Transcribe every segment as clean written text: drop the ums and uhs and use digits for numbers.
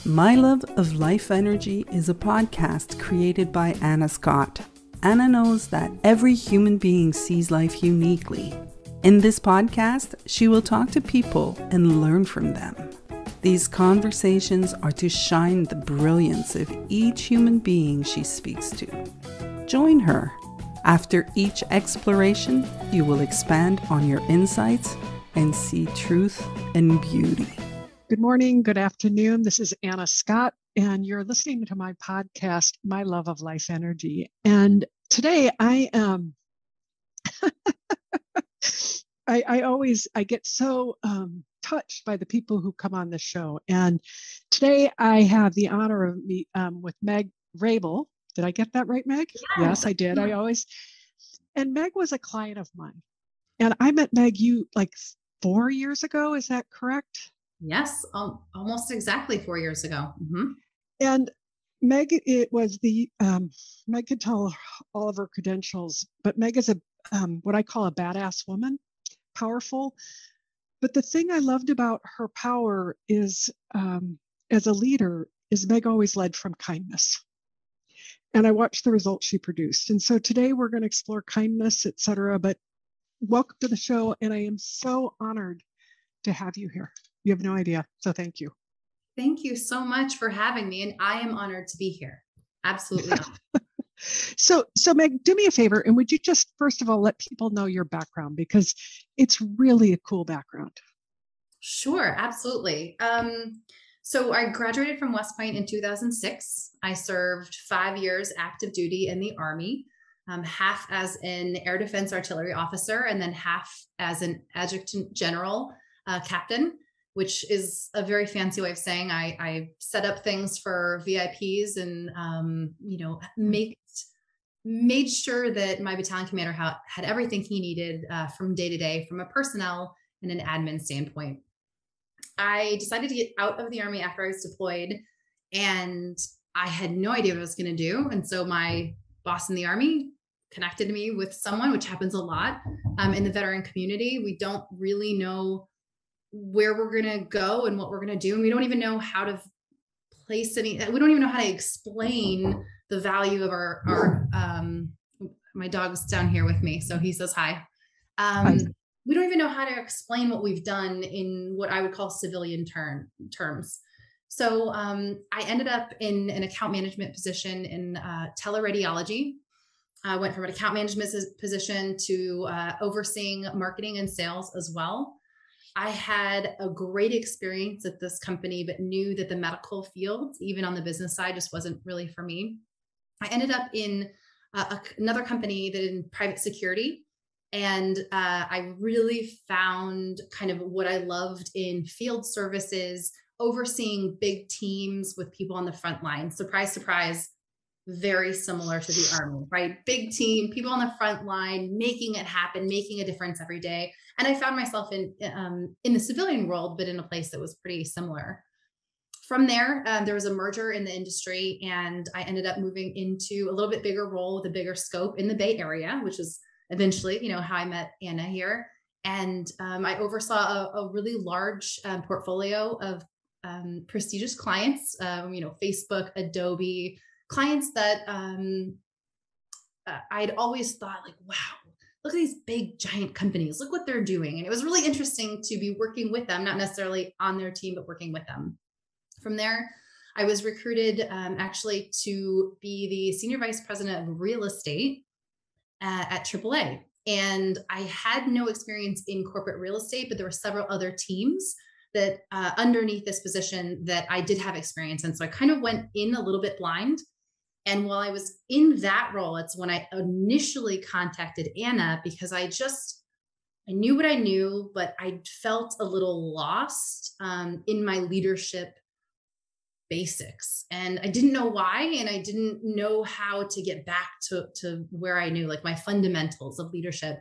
My Love of Life Energy is a podcast created by Anna Scott. Anna knows that every human being sees life uniquely. In this podcast, she will talk to people and learn from them. These conversations are to shine the brilliance of each human being she speaks to. Join her. After each exploration, you will expand on your insights and see truth and beauty. Good morning, good afternoon. This is Anna Scott, and you're listening to my podcast, My Love of Life Energy. And today I am, I get so touched by the people who come on the show. And today I have the honor of meeting with Meg Vrabel. Did I get that right, Meg? Yes, I did. And Meg was a client of mine. And I met Meg, 4 years ago. Is that correct? Yes, almost exactly 4 years ago. Mm-hmm. And Meg, Meg could tell all of her credentials, but Meg is what I call a badass woman, powerful. But the thing I loved about her power is, as a leader, is Meg always led from kindness. And I watched the results she produced. And so today we're going to explore kindness, etc. But welcome to the show. And I am so honored to have you here. You have no idea. So thank you. Thank you so much for having me. And I am honored to be here. Absolutely honored. So Meg, do me a favor. And would you just, first of all, let people know your background, because it's really a cool background. Sure. Absolutely. So I graduated from West Point in 2006. I served 5 years active duty in the Army, half as an air defense artillery officer, and then half as an adjutant general captain, which is a very fancy way of saying I set up things for VIPs and, made sure that my battalion commander had everything he needed from day to day, from a personnel and an admin standpoint. I decided to get out of the Army after I was deployed, and I had no idea what I was going to do. And so my boss in the Army connected me with someone, which happens a lot in the veteran community. We don't really know where we're going to go and what we're going to do. And we don't even know how to place we don't even know how to explain the value of our my dog's down here with me. So he says hi. We don't even know how to explain what we've done in what I would call civilian terms. So I ended up in an account management position in teleradiology. I went from an account management position to overseeing marketing and sales as well. I had a great experience at this company, but knew that the medical field, even on the business side, just wasn't really for me. I ended up in another company that in private security. And I really found kind of what I loved in field services, overseeing big teams with people on the front line. Surprise, surprise, very similar to the Army, right? Big team, people on the front line, making it happen, making a difference every day. And I found myself in the civilian world, but in a place that was pretty similar. From there, there was a merger in the industry, and I ended up moving into a little bit bigger role with a bigger scope in the Bay Area, which is eventually, how I met Anna here. And I oversaw a really large portfolio of prestigious clients, Facebook, Adobe, clients that I'd always thought wow, look at these big giant companies, look what they're doing. And it was really interesting to be working with them, not necessarily on their team, but working with them. From there, I was recruited actually to be the senior vice president of real estate at AAA. And I had no experience in corporate real estate, but there were several other teams that underneath this position that I did have experience in. So I kind of went in a little bit blind. And while I was in that role, it's when I initially contacted Anna, because I knew what I knew, but I felt a little lost in my leadership basics. And I didn't know why, and I didn't know how to get back to where I knew, my fundamentals of leadership.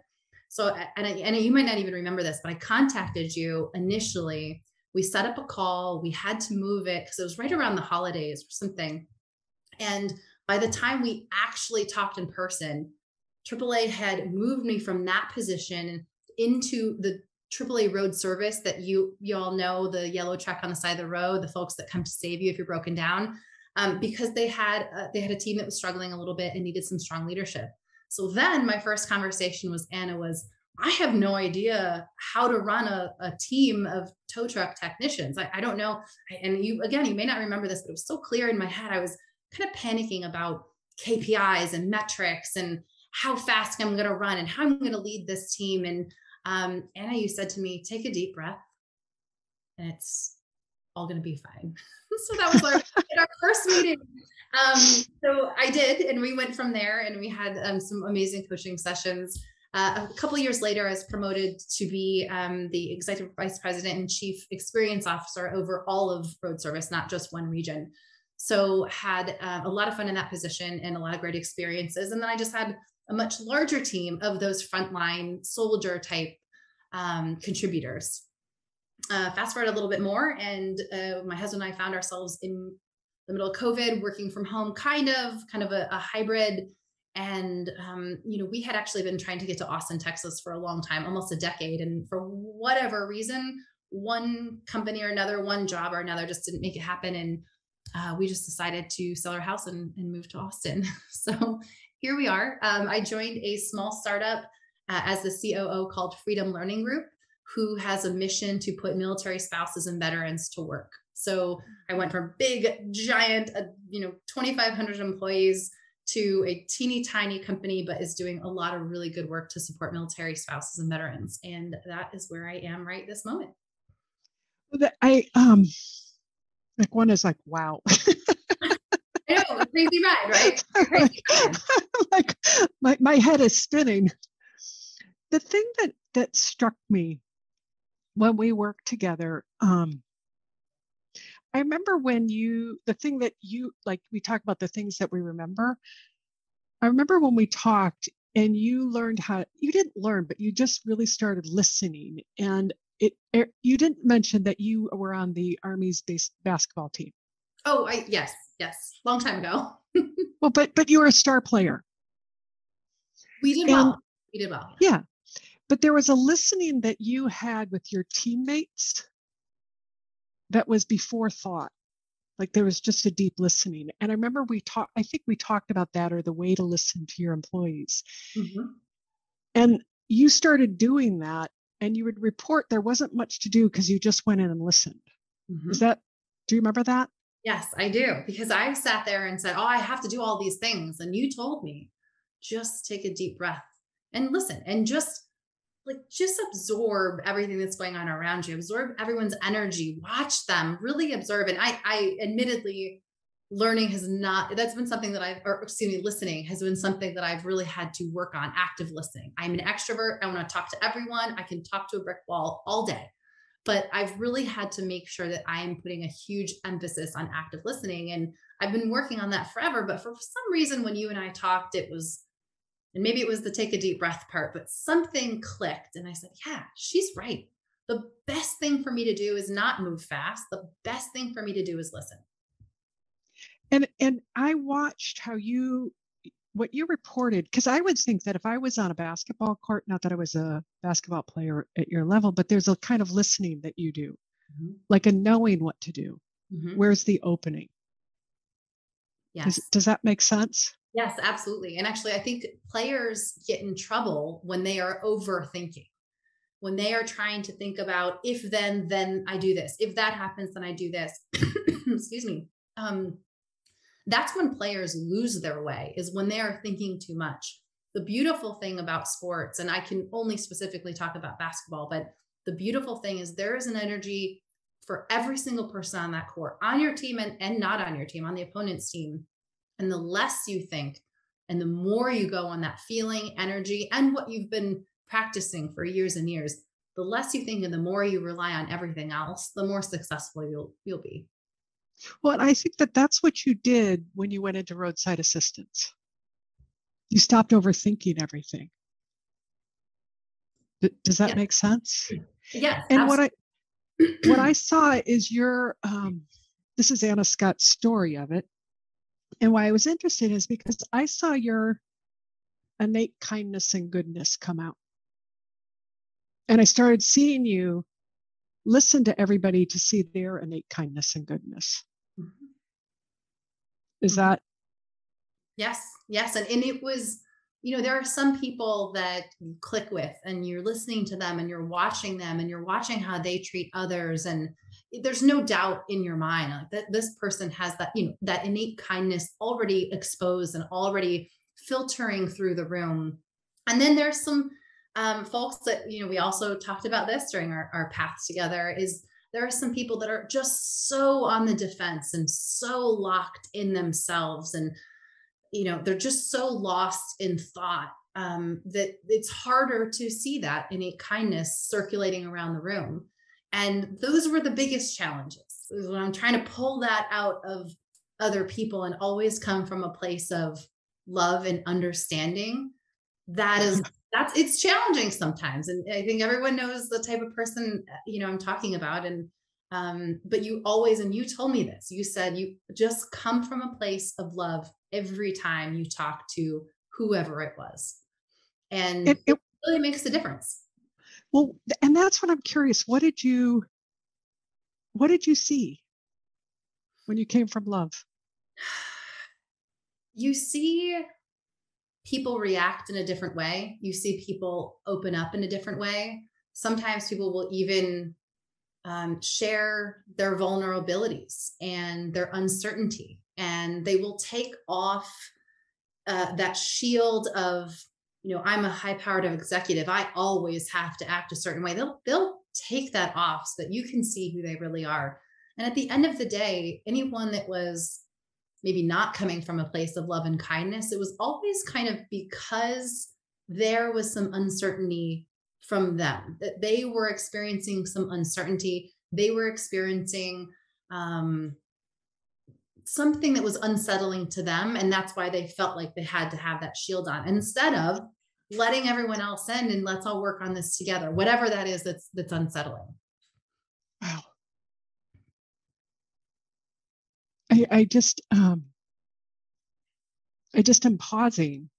So, and you might not even remember this, but I contacted you initially. We set up a call. We had to move it because it was right around the holidays or something. And by the time we actually talked in person, AAA had moved me from that position into the AAA road service that you all know, the yellow truck on the side of the road, the folks that come to save you if you're broken down, because they had a team that was struggling a little bit and needed some strong leadership. So then my first conversation with Anna was, I have no idea how to run a team of tow truck technicians. I don't know. And you may not remember this, but it was so clear in my head. I was kind of panicking about KPIs and metrics and how fast I'm going to run and how I'm going to lead this team. And Anna, you said to me, take a deep breath and it's all going to be fine. So that was our first meeting. So I did, and we went from there, and we had some amazing coaching sessions. A couple of years later, I was promoted to be the executive vice president and chief experience officer over all of road service, not just one region. So had a lot of fun in that position and a lot of great experiences. And then I just had a much larger team of those frontline soldier type contributors. Fast forward a little bit more, and my husband and I found ourselves in the middle of COVID, working from home, kind of a hybrid. And, we had actually been trying to get to Austin, Texas for a long time, almost a decade. And for whatever reason, one company or another, one job or another just didn't make it happen. And we just decided to sell our house and move to Austin. So here we are. I joined a small startup as the COO called Freedom Learning Group, who has a mission to put military spouses and veterans to work. So I went from big, giant, 2,500 employees to a teeny tiny company, but is doing a lot of really good work to support military spouses and veterans. And that is where I am right this moment. One is like, wow. I know, crazy ride, right? Crazy ride. Like my head is spinning. The thing that struck me when we worked together, I remember when we talk about the things that we remember. I remember when we talked and you didn't learn, but you just really started listening. And you didn't mention that you were on the Army's basketball team. Oh, yes. Long time ago. Well, but you were a star player. We did well. Yeah. But there was a listening that you had with your teammates that was before thought. Like there was just a deep listening. And I remember I think we talked about that, or the way to listen to your employees. Mm-hmm. And you started doing that, and you would report there wasn't much to do because you just went in and listened. Mm-hmm. Do you remember that? Yes, I do. Because I sat there and said, I have to do all these things. And you told me, just take a deep breath and listen and just absorb everything that's going on around you, absorb everyone's energy, watch them, really observe. And I admittedly, listening has been something that I've really had to work on, active listening. I'm an extrovert. I want to talk to everyone. I can talk to a brick wall all day, but I've really had to make sure that I am putting a huge emphasis on active listening. And I've been working on that forever, but for some reason, when you and I talked, and maybe it was the take a deep breath part, but something clicked. And I said, yeah, she's right. The best thing for me to do is not move fast. The best thing for me to do is listen. And I watched what you reported, because I would think that if I was on a basketball court, not that I was a basketball player at your level, but there's a kind of listening that you do, mm-hmm. like a knowing what to do. Mm-hmm. Where's the opening? Yes. Does that make sense? Yes, absolutely. And actually, I think players get in trouble when they are overthinking, when they are trying to think about if then I do this, if that happens, then I do this. Excuse me. That's when players lose their way, is when they are thinking too much. The beautiful thing about sports, and I can only specifically talk about basketball, but the beautiful thing is there is an energy for every single person on that court, on your team and not on your team, on the opponent's team. And the less you think and the more you go on that feeling, energy, and what you've been practicing for years and years, the less you think and the more you rely on everything else, the more successful you'll be. Well, I think that's what you did when you went into roadside assistance. You stopped overthinking everything. Does that make sense? Yes. And what I saw is this is Anna Scott's story of it. And why I was interested is because I saw your innate kindness and goodness come out. And I started seeing you listen to everybody to see their innate kindness and goodness. Mm-hmm. Is Mm-hmm. that? Yes. Yes. And it was, there are some people that you click with and you're listening to them and you're watching them and you're watching how they treat others. And there's no doubt in your mind like that this person has that, that innate kindness already exposed and already filtering through the room. And then there's some folks that, we also talked about this during our paths together, is there are some people that are just so on the defense and so locked in themselves. And, they're just so lost in thought that it's harder to see that innate kindness circulating around the room. And those were the biggest challenges. When I'm trying to pull that out of other people and always come from a place of love and understanding, it's challenging sometimes. And I think everyone knows the type of person, I'm talking about. And, but you always, and you told me this, you said you just come from a place of love every time you talk to whoever it was. And it really makes a difference. Well, and that's what I'm curious. What did you see when you came from love? You see people react in a different way. You see people open up in a different way. Sometimes people will even share their vulnerabilities and their uncertainty, and they will take off that shield of, I'm a high-powered executive, I always have to act a certain way. They'll take that off so that you can see who they really are. And at the end of the day, anyone that was maybe not coming from a place of love and kindness, it was always kind of because there was some uncertainty from them, that they were experiencing some uncertainty. They were experiencing something that was unsettling to them. And that's why they felt like they had to have that shield on, instead of letting everyone else in and let's all work on this together, whatever that is that's unsettling. Wow. I just am pausing,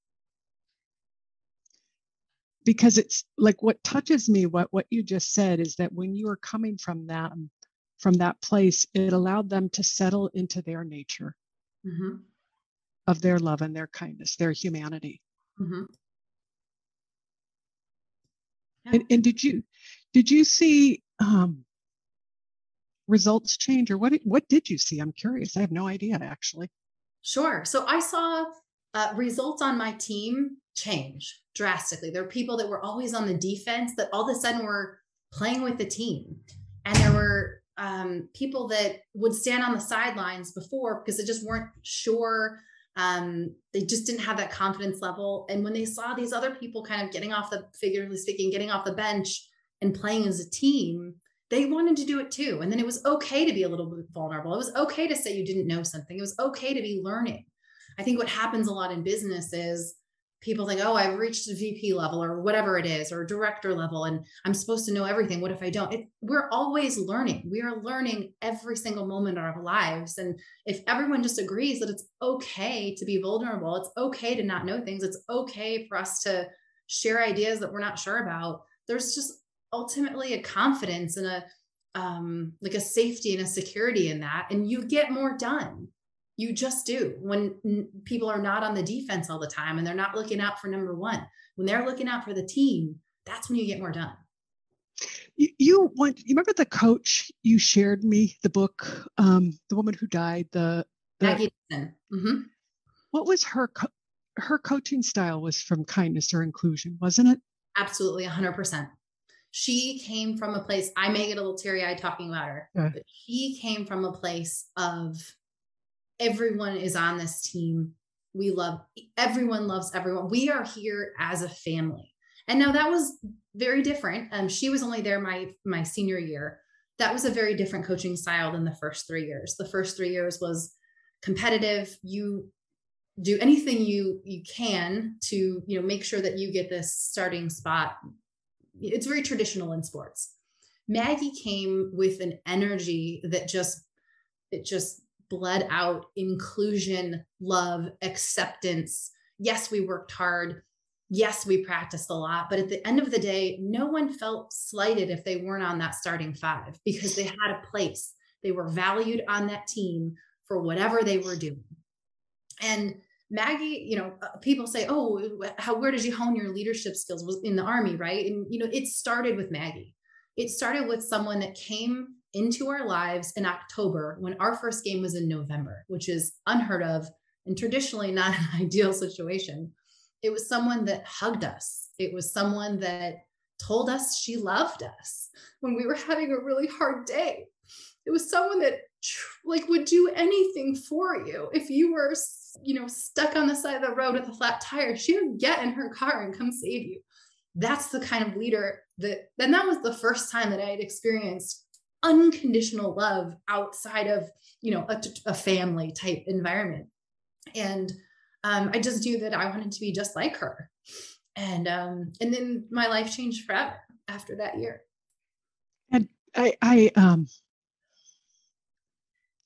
because it's like what touches me, what you just said, is that when you are coming from that place, it allowed them to settle into their nature, mm-hmm. of their love and their kindness, their humanity. Mm-hmm. Yeah. And did you see results change, or what did you see? I'm curious. I have no idea, actually. Sure. So I saw results on my team change drastically. There were people that were always on the defense that all of a sudden were playing with the team. And there were people that would stand on the sidelines before because they just weren't sure. They just didn't have that confidence level. And when they saw these other people kind of figuratively speaking, getting off the bench and playing as a team, they wanted to do it too. And then it was okay to be a little bit vulnerable. It was okay to say you didn't know something. It was okay to be learning. I think what happens a lot in business is people think, oh, I've reached a VP level or whatever it is, or director level, and I'm supposed to know everything. What if I don't? We're always learning. We are learning every single moment of our lives. And if everyone just agrees that it's okay to be vulnerable, it's okay to not know things, it's okay for us to share ideas that we're not sure about, there's just ultimately a confidence and like a safety and a security in that. And you get more done. You just do, when people are not on the defense all the time and they're not looking out for number one. When they're looking out for the team, that's when you get more done. You remember the coach you shared me, the book, the woman who died, Maggie. Mm-hmm. What was her coaching style? Was from kindness or inclusion, wasn't it? Absolutely, 100%. She came from a place, I may get a little teary-eyed talking about her, but she came from a place of everyone is on this team. Everyone loves everyone. We are here as a family. And now that was very different. She was only there my senior year. That was a very different coaching style than the first 3 years. The first 3 years was competitive. You do anything you can to, make sure that you get this starting spot. It's very traditional in sports. Maggie came with an energy that just bled out inclusion, love, acceptance. Yes, we worked hard. yes, we practiced a lot, but at the end of the day, no one felt slighted if they weren't on that starting five because they had a place. They were valued on that team for whatever they were doing. And Maggie, people say, oh, where did you hone your leadership skills? Was in the Army, right? And, it started with Maggie. It started with someone that came into our lives in October when our first game was in November, which is unheard of and traditionally not an ideal situation. It was someone that hugged us. It was someone that told us she loved us when we were having a really hard day. It was someone that would do anything for you. If you were, stuck on the side of the road with a flat tire, she would get in her car and come save you. That's the kind of leader that was the first time that I had experienced unconditional love outside of, a family type environment. And I just knew that I wanted to be just like her. And then my life changed forever after that year. And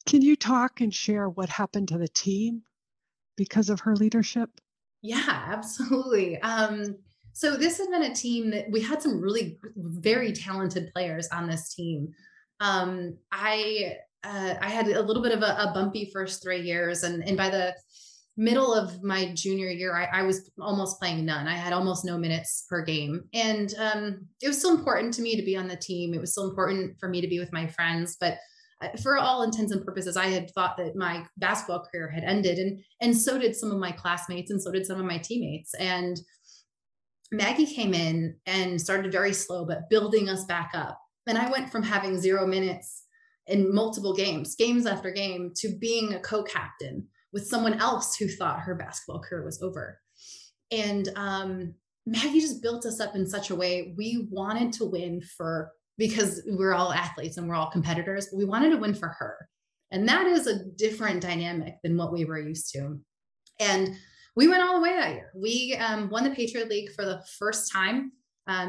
can you talk and share what happened to the team because of her leadership? Yeah, absolutely. So this has been a team that we had some really very talented players on this team. I had a little bit of a bumpy first 3 years, and by the middle of my junior year, I was almost playing none. I had almost no minutes per game. And it was still important to me to be on the team. It was still important for me to be with my friends. But for all intents and purposes, I had thought that my basketball career had ended. And so did some of my classmates, and so did some of my teammates. And Maggie came in and started very slow, but building us back up. And I went from having 0 minutes in multiple games after game, to being a co-captain with someone else who thought her basketball career was over. And Maggie just built us up in such a way. We wanted to win because we're all athletes and we're all competitors, but we wanted to win for her. And that is a different dynamic than what we were used to. And we went all the way that year. We won the Patriot League for the first time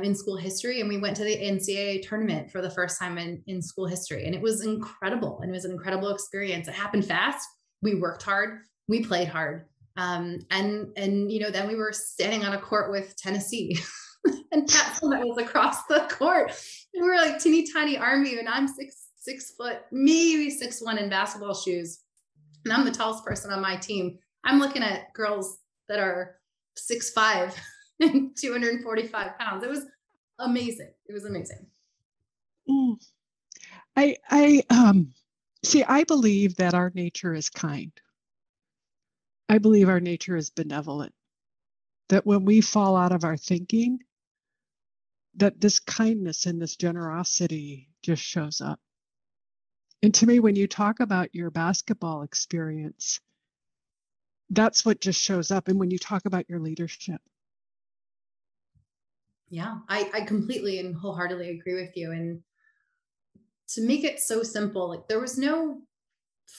in school history. And we went to the NCAA tournament for the first time in school history. And it was incredible. And it was an incredible experience. It happened fast. We worked hard. We played hard. And then we were standing on a court with Tennessee and Pat Summitt was across the court. And we were like teeny tiny Army, and I'm six foot, maybe 6'1" in basketball shoes. And I'm the tallest person on my team. I'm looking at girls that are 6'5" and 245 pounds. It was amazing. It was amazing. I believe that our nature is kind. I believe our nature is benevolent. That when we fall out of our thinking, that this kindness and this generosity just shows up. And to me, when you talk about your basketball experience, that's what just shows up. And when you talk about your leadership. Yeah, I completely and wholeheartedly agree with you. And to make it so simple, like there was no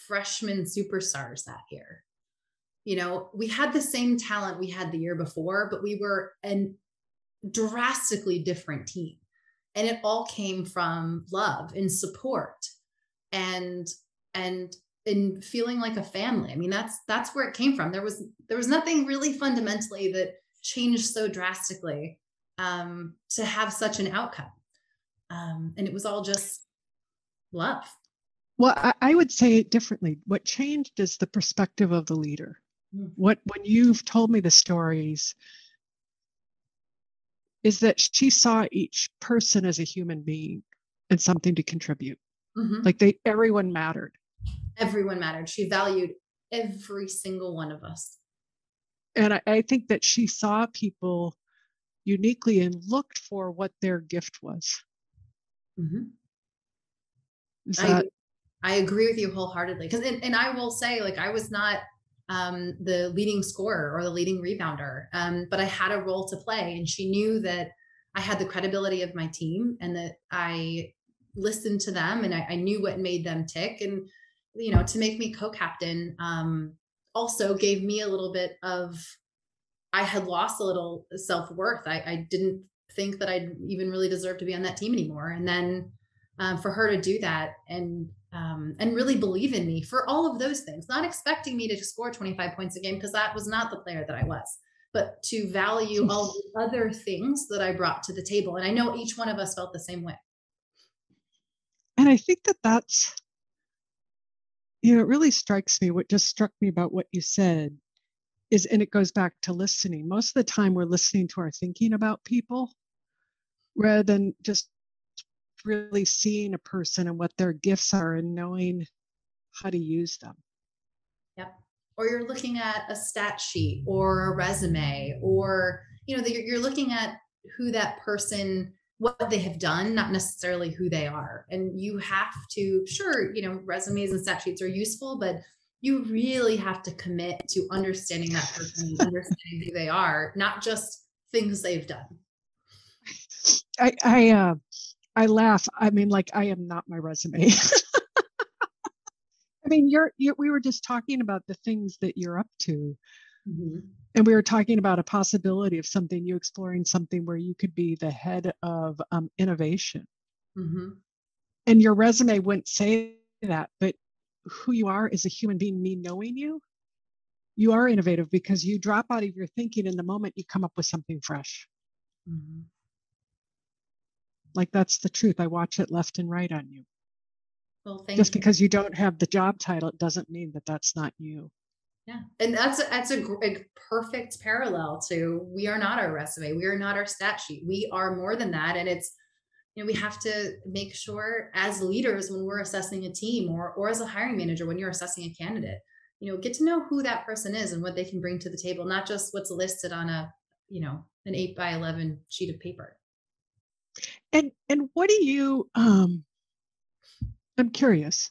freshman superstars that year. We had the same talent we had the year before, but we were a drastically different team. And it all came from love and support and feeling like a family. I mean, that's where it came from. There was nothing really fundamentally that changed so drastically to have such an outcome. And it was all just love. Well, I would say it differently. What changed is the perspective of the leader. When you've told me the stories, is that she saw each person as a human being and something to contribute. Mm-hmm. Like everyone mattered. Everyone mattered. She valued every single one of us. And I think that she saw people uniquely and looked for what their gift was. Mm-hmm. I agree with you wholeheartedly. And I will say, like, I was not the leading scorer or the leading rebounder, but I had a role to play. And she knew that I had the credibility of my team and that I listened to them and I knew what made them tick. And, to make me co-captain also gave me a little bit of, I had lost a little self-worth. I didn't think that I'd even really deserve to be on that team anymore. And then for her to do that and really believe in me for all of those things, not expecting me to score 25 points a game, because that was not the player that I was. but to value all the other things that I brought to the table. And I know each one of us felt the same way. And I think that that's, it really strikes me. What just struck me about what you said is, and it goes back to listening. Most of the time we're listening to our thinking about people rather than just really seeing a person and what their gifts are and knowing how to use them. Yep. Or you're looking at a stat sheet or a resume, or, you're looking at who that person, what they have done, not necessarily who they are. And you have to, sure, resumes and stat sheets are useful, but you really have to commit to understanding that person, understanding who they are, not just things they've done. I laugh. I mean, like, I am not my resume. I mean, we were just talking about the things that you're up to. Mm-hmm. And we were talking about a possibility of something, you exploring something where you could be the head of innovation. Mm-hmm. And your resume wouldn't say that, but who you are as a human being, me knowing you are innovative because you drop out of your thinking in the moment you come up with something fresh. Mm-hmm. Like, that's the truth. I watch it left and right on you. Well, just because you don't have the job title, it doesn't mean that that's not you. Yeah. And that's a perfect parallel to, we are not our resume. We are not our stat sheet. We are more than that. And it's, we have to make sure as leaders, when we're assessing a team, or as a hiring manager, when you're assessing a candidate, get to know who that person is and what they can bring to the table, not just what's listed on an 8x11 sheet of paper. And what do you, I'm curious.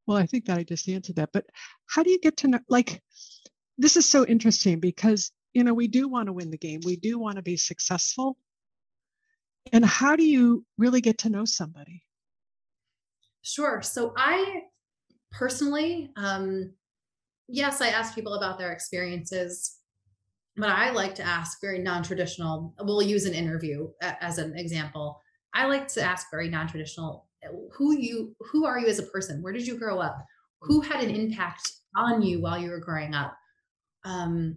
Well, I think that I just answered that, but how do you get to know, like, this is so interesting because, we do want to win the game. We do want to be successful. And how do you really get to know somebody? Sure. So I personally, yes, I ask people about their experiences, but I like to ask very non-traditional. We'll use an interview as an example. I like to ask very non-traditional, who are you as a person? Where did you grow up? Who had an impact on you while you were growing up?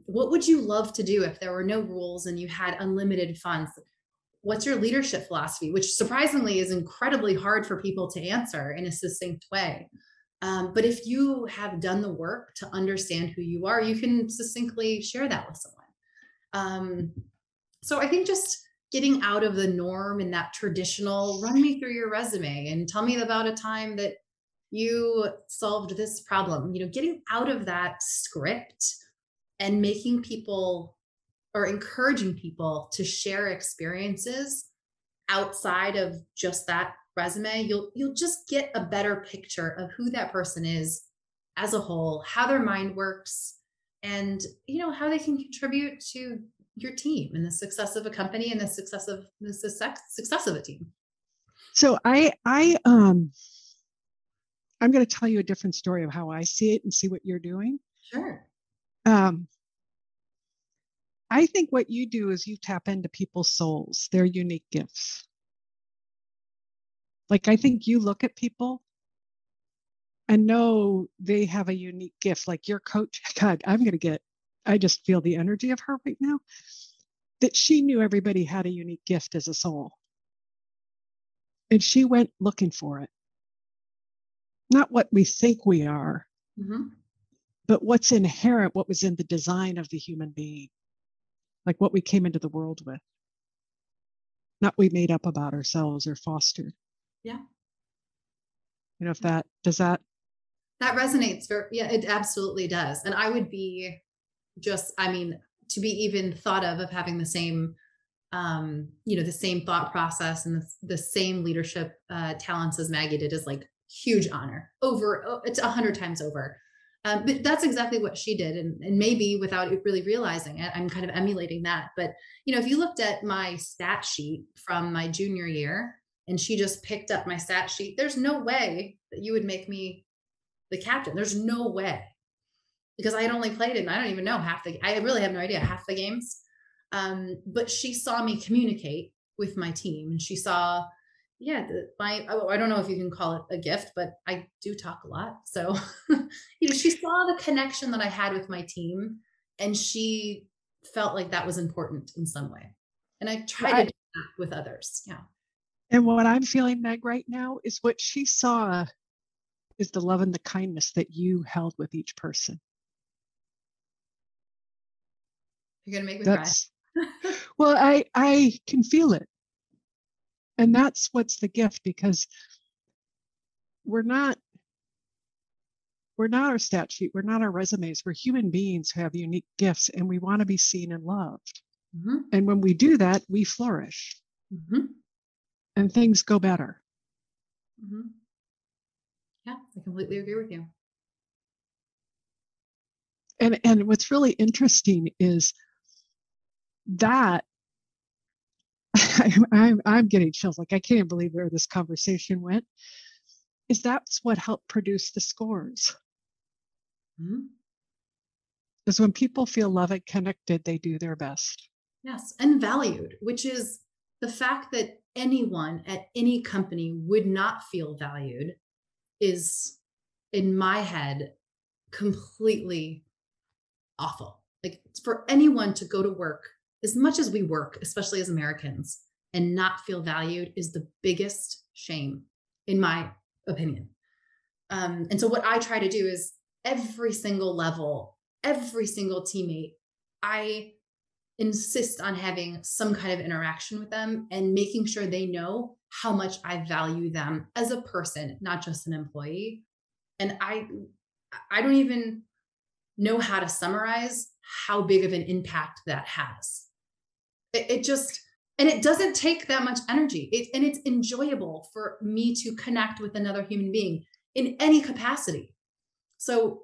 What would you love to do if there were no rules and you had unlimited funds? What's your leadership philosophy? Which surprisingly is incredibly hard for people to answer in a succinct way. But if you have done the work to understand who you are, you can succinctly share that with someone. So I think just getting out of the norm and that traditional, run me through your resume and tell me about a time that you solved this problem, getting out of that script and making people, or encouraging people to share experiences outside of just that resume, you'll just get a better picture of who that person is as a whole, how their mind works, and how they can contribute to your team and the success of a company and the success of a team. So I'm going to tell you a different story of how I see it and see what you're doing. Sure. I think what you do is you tap into people's souls, their unique gifts. Like, I think you look at people and know they have a unique gift. Like your coach, God, I just feel the energy of her right now, that she knew everybody had a unique gift as a soul. And she went looking for it. Not what we think we are, mm-hmm. but what's inherent, what was in the design of the human being. Like what we came into the world with. Not we made up about ourselves or fostered. Yeah. If that resonates it absolutely does. And I would be to be even thought of having the same, the same thought process and the same leadership talents as Maggie did is like huge honor. It's 100 times over. But that's exactly what she did. And maybe without really realizing it, I'm kind of emulating that. But, if you looked at my stat sheet from my junior year and she just picked up my stat sheet, there's no way that you would make me the captain. There's no way, because I had only played in, I don't even know I really have no idea, half the games. But she saw me communicate with my team, and she saw, I don't know if you can call it a gift, but I do talk a lot. So, she saw the connection that I had with my team, and she felt like that was important in some way. And I try to do that with others. Yeah. And what I'm feeling, Meg, right now is what she saw is the love and the kindness that you held with each person. You're going to make me cry. Well, I can feel it. And that's what's the gift, because we're not our stat sheet. We're not our resumes. We're human beings who have unique gifts, and we want to be seen and loved. Mm-hmm. And when we do that, we flourish. Mm-hmm. And things go better. Mm-hmm. Yeah, I completely agree with you. And what's really interesting is that I'm getting chills. Like, I can't believe where this conversation went. Is that's what helped produce the scores. Mm-hmm. Because when people feel loved and connected, they do their best. Yes, and valued, which is the fact that anyone at any company would not feel valued is, in my head, completely awful. Like, for anyone to go to work, as much as we work, especially as Americans, and not feel valued is the biggest shame, in my opinion. And so what I try to do is every single level, every single teammate, I insist on having some kind of interaction with them and making sure they know how much I value them as a person, not just an employee. And I don't even know how to summarize how big of an impact that has. It just, and it doesn't take that much energy. And it's enjoyable for me to connect with another human being in any capacity. So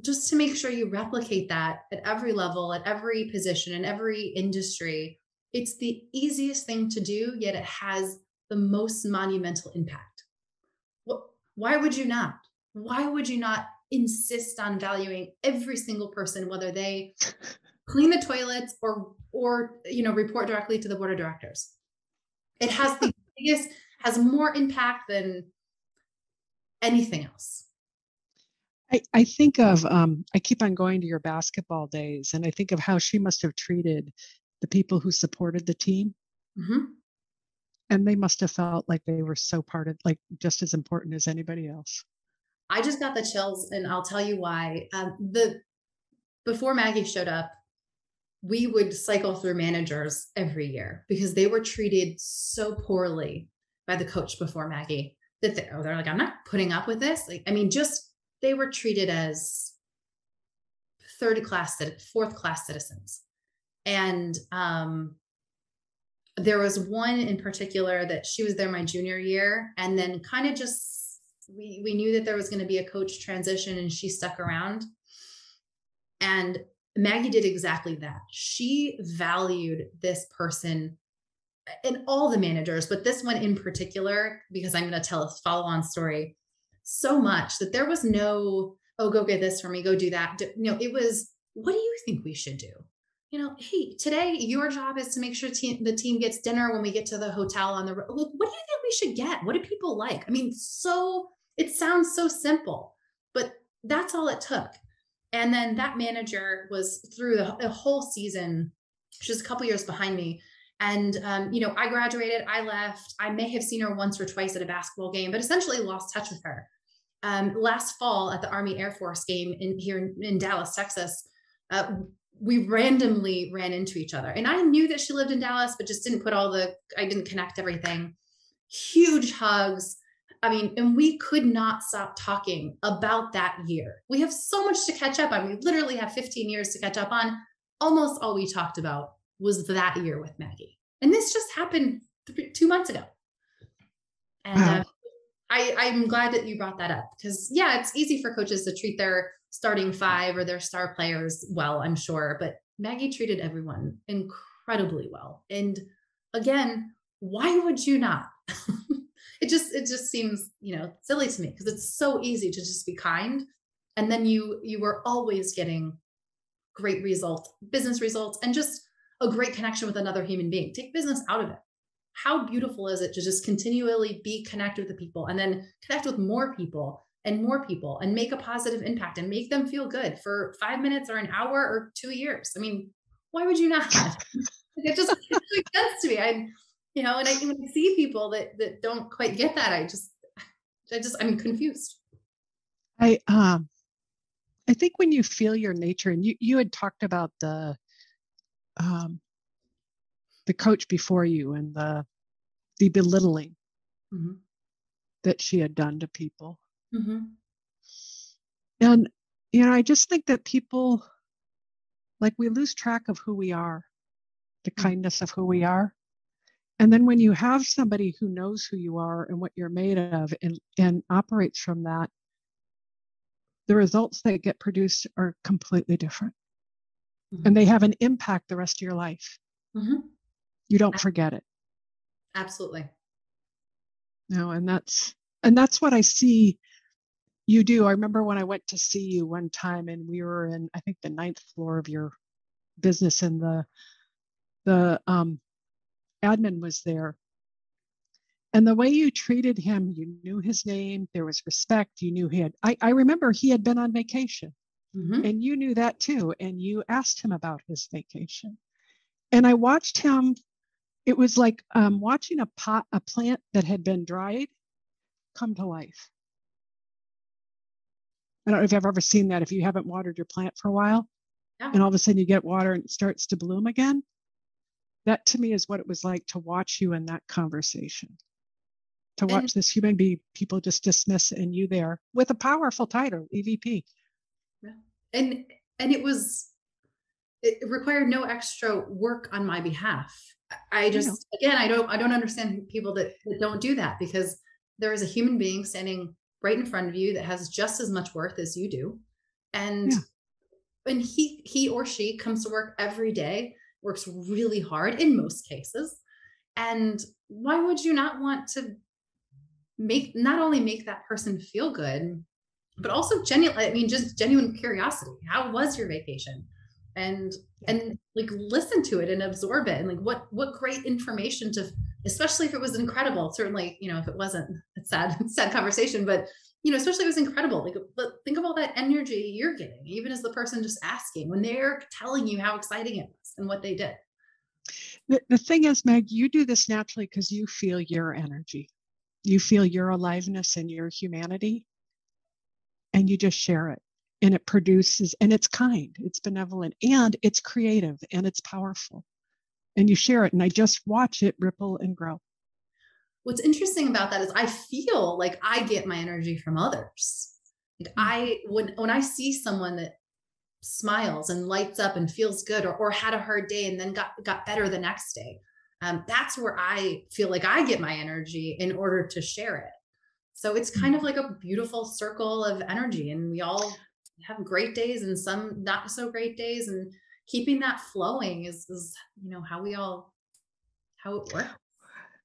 just to make sure you replicate that at every level, at every position, in every industry, it's the easiest thing to do, yet it has the most monumental impact. Why would you not? Why would you not insist on valuing every single person, whether they clean the toilets or report directly to the board of directors? It has the biggest, has more impact than anything else. I think of, I keep on going to your basketball days, and I think of how she must have treated the people who supported the team. Mm-hmm. And they must have felt like they were so part of, like, just as important as anybody else. I just got the chills, and I'll tell you why. Before Maggie showed up, we would cycle through managers every year because they were treated so poorly by the coach before Maggie that they're like, I'm not putting up with this. Like, I mean, they were treated as fourth class citizens. And there was one in particular that she was there my junior year, and then kind of just, we knew that there was going to be a coach transition, and she stuck around. And Maggie did exactly that. She valued this person and all the managers, but this one in particular, because I'm going to tell a follow-on story, so much that there was no, oh, go get this for me, go do that. It was, what do you think we should do? Hey, today your job is to make sure the team gets dinner when we get to the hotel on the road. Look, what do you think we should get? What do people like? I mean, it sounds so simple, but that's all it took. And then that manager was through the whole season. She's a couple years behind me. And, I graduated, I left. I may have seen her once or twice at a basketball game, but essentially lost touch with her. Last fall at the Army Air Force game here in Dallas, Texas, we randomly ran into each other. And I knew that she lived in Dallas, but just didn't I didn't connect everything. Huge hugs. I mean, and we could not stop talking about that year. We have so much to catch up on. We literally have 15 years to catch up on. Almost all we talked about was that year with Maggie. And this just happened 2 months ago. And wow. I'm glad that you brought that up, because it's easy for coaches to treat their starting five or their star players well, I'm sure, but Maggie treated everyone incredibly well. And again, why would you not? It just seems, silly to me, because it's so easy to just be kind. And then you were always getting great results, business results, and just a great connection with another human being. Take business out of it. How beautiful is it to just continually be connected with the people, and then connect with more people and make a positive impact and make them feel good for 5 minutes or an hour or 2 years. I mean, Why would you not? It makes sense to me. And I even see people that don't quite get that. I'm confused. I think when you feel your nature, and you had talked about the coach before you and the belittling Mm-hmm. that she had done to people. Mm-hmm. And, I just think that people, like, we lose track of who we are, the kindness of who we are. And then when you have somebody who knows who you are and what you're made of and operates from that, the results that get produced are completely different. Mm-hmm. And they have an impact the rest of your life. Mm-hmm. You don't forget it. Absolutely. No, and that's what I see you do. I remember when I went to see you one time, and we were in, I think, the 9th floor of your business, and the admin was there. And the way you treated him, you knew his name, there was respect, you knew I remember he had been on vacation. Mm-hmm. And you knew that too. And you asked him about his vacation. And I watched him, it was like watching a plant that had been dried come to life. I don't know if you've ever seen that, if you haven't watered your plant for a while, yeah. And all of a sudden you get water and it starts to bloom again. That to me is what it was like to watch you in that conversation. To watch this human being, people just dismiss, and you there with a powerful title, EVP. Yeah. And it required no extra work on my behalf. I don't understand people that don't do that, because there is a human being standing right in front of you that has just as much worth as you do. And when he or she comes to work every day, works really hard in most cases. And why would you not want to not only make that person feel good, but also genuine curiosity. How was your vacation? And like listen to it and absorb it. And like, what great information especially if it was incredible, certainly, if it wasn't a sad conversation, but especially if it was incredible, like think of all that energy you're getting, even as the person just asking, when they're telling you how exciting it was and what they did. The thing is, Meg, you do this naturally because you feel your energy. You feel your aliveness and your humanity, and you just share it, and it produces, and it's kind, it's benevolent, and it's creative, and it's powerful, and you share it, and I just watch it ripple and grow. What's interesting about that is I feel like I get my energy from others. Like when I see someone that smiles and lights up and feels good, or had a hard day and then got better the next day, that's where I feel like I get my energy in order to share it. So it's kind of like a beautiful circle of energy, and we all have great days and some not so great days, and keeping that flowing is how it works.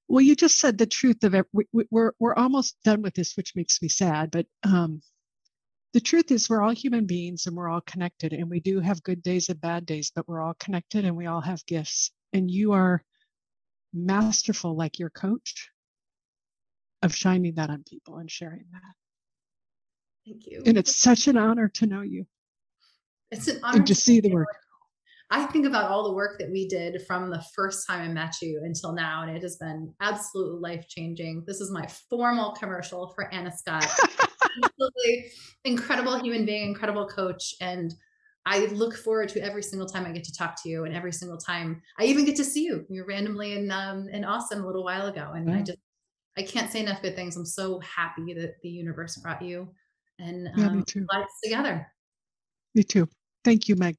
Well, you just said the truth of it. We're almost done with this, which makes me sad, but the truth is we're all human beings, and we're all connected, and we do have good days and bad days, but we're all connected, and we all have gifts, and you are masterful, like your coach, of shining that on people and sharing that. Thank you. And it's such an honor to know you. It's an honor to see the work. I think about all the work that we did from the first time I met you until now, and it has been absolutely life-changing. This is my formal commercial for Anna Scott. Absolutely incredible human being, incredible coach, and I look forward to every single time I get to talk to you, and every single time I even get to see you. You're randomly in Austin a little while ago, and I can't say enough good things. I'm so happy that the universe brought you and me too. lives together. Me too. Thank you, Meg.